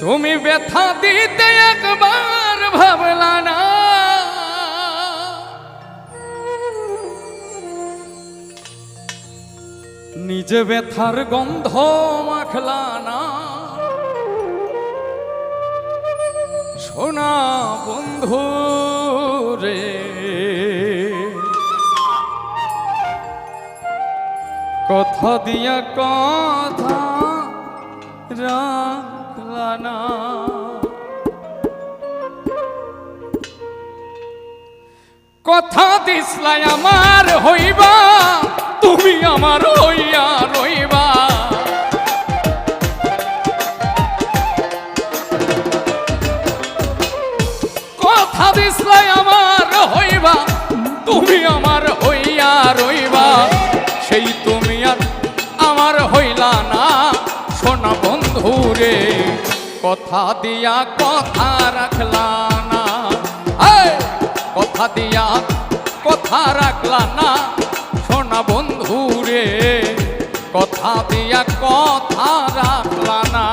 তুমি ব্যথা দিতে একবার ভাবলা না, নিজে ব্যথার গন্ধ মাখলা না। সোনা বন্ধু রে, কথা দিয়া কথা রাখলা না। কথা দিসলাই আমার হইবা, তুমি আমার হইয়া রইবা। কথা দিসলাই আমার হইবা, তুমি আমার হইয়া রইবা। সেই তুমি আর আমার হইলা না। সোনা বন্ধু রে, কথা দিয়া কথা রাখলা না। কথা দিয়া কথা রাখলা না। সোনা বন্ধু রে, কথা দিয়া কথা রাখলা না।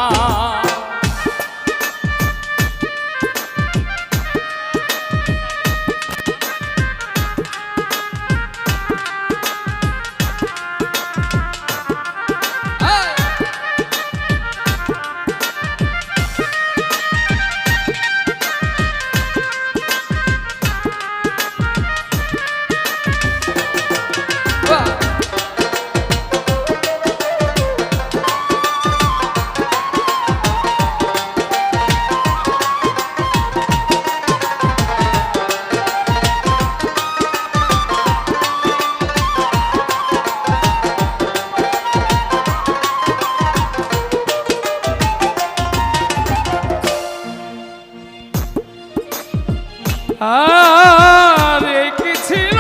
আর কি ছিল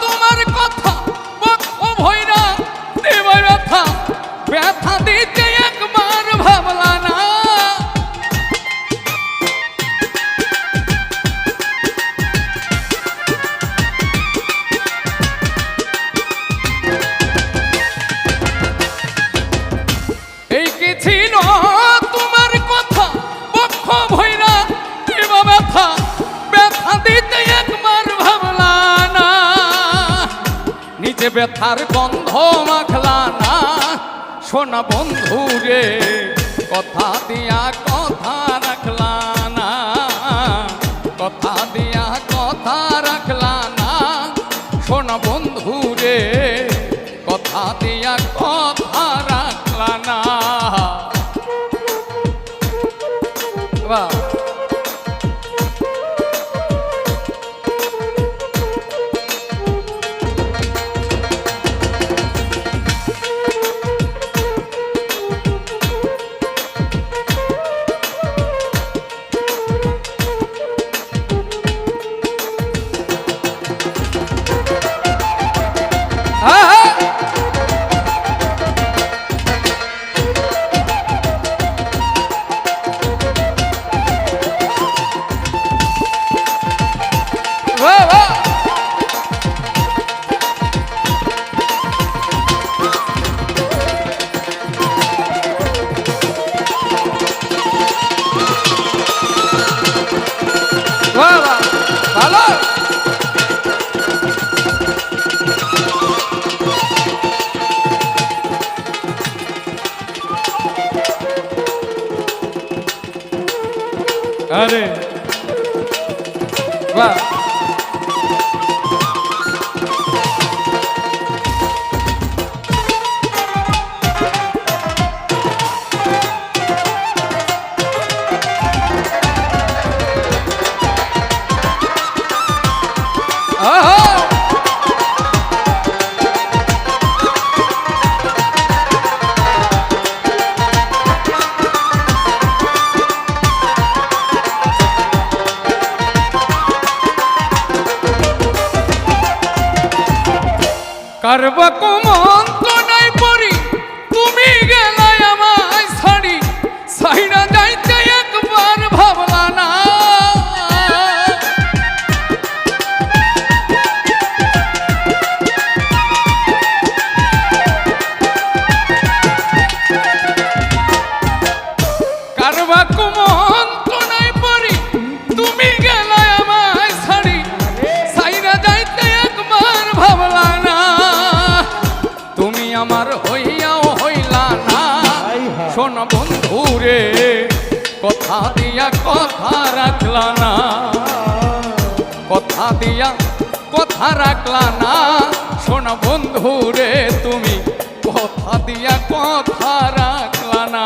তোমার কথা, বক্ষ ভৈরা দেব ব্যথা। ব্যথা দিতে একবার ভাবলা না। এই কি ছিল তোমার কথা, বক্ষ ভৈরা দেব ব্যথা। দিতে একবার ভাবলা না, নিজে ব্যথার গন্ধ মাখলা না। সোনা বন্ধু রে, কথা দিয়া কথা রাখলা না। কথা দিয়া কথা রাখলা না। সোনা বন্ধু রে, কথা দিয়া কথা রাখলা না। বাহ, ভালো। আরে বাহ, কারবা কুমন্ত্রণায় পড়ি, তুমি গেলাই আমায় ছাড়ি। সাইরা যাইতে একবার ভাবলা না। কারবা শোন বন্ধু রে কথা দিয়া কথা রাখলা না, কথা দিয়া কথা রাখলা না। শোন বন্ধু রে তুমি কথা দিয়া কথা রাখলা না।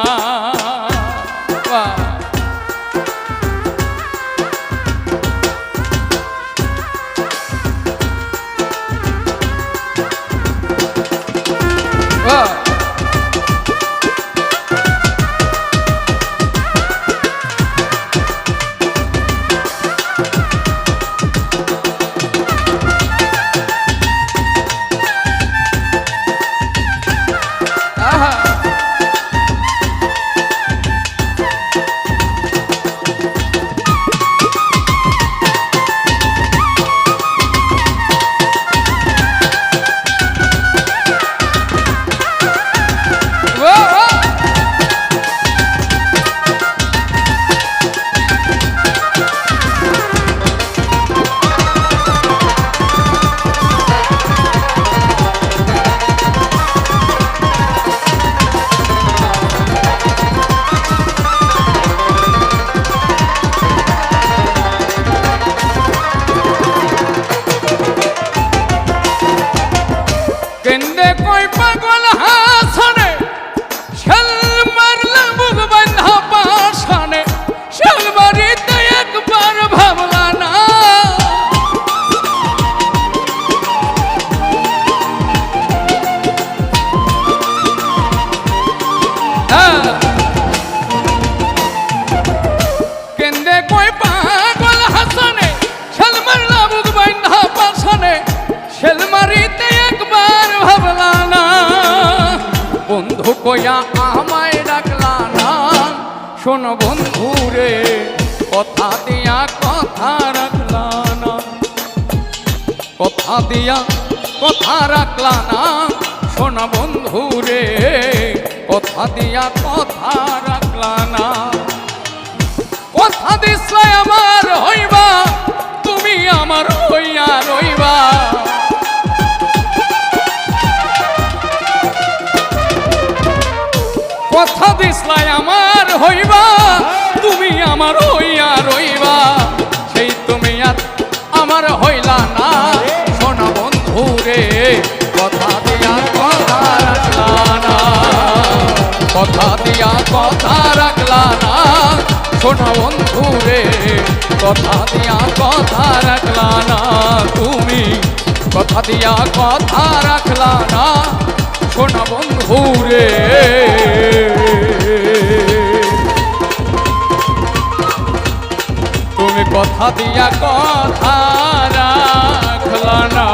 কেন্দে কই পাগল হাসনে শেল মারলা বুক বাঁধা পাশানে, শেল মারিতে একবার ভাবলা না। কেন্দে কই পাগল হাসনে শেল মারলা বুক বাঁধা পাশানে, শেল মারিতে একবার ভাবলা না। বন্ধু কইয়া আমায় ডাকলা না। শোন বন্ধু রে কথা দিয়া কথা রাখলা না, কথা দিয়া কথা রাখলা না। শোন বন্ধু রে কথা দিয়া কথা রাখলা না। কথা দিছলে আমার হইবা তুমি আমার হইয়া রইবা। কথা দিছলাই আমার হইবা তুমি আমার হইয়া রইবা, সেই তুমি আর আমার হইলা না। শোনা বন্ধু রে কথা দিয়া কথা রাখলা না, কথা দিয়া কথা রাখলা না। শোনা বন্ধু রে কথা দিয়া কথা রাখলা না, তুমি কথা দিয়া কথা রাখলা না। শোনা বন্ধু রে তুমি কথা দিয়া কথা রাখলা না।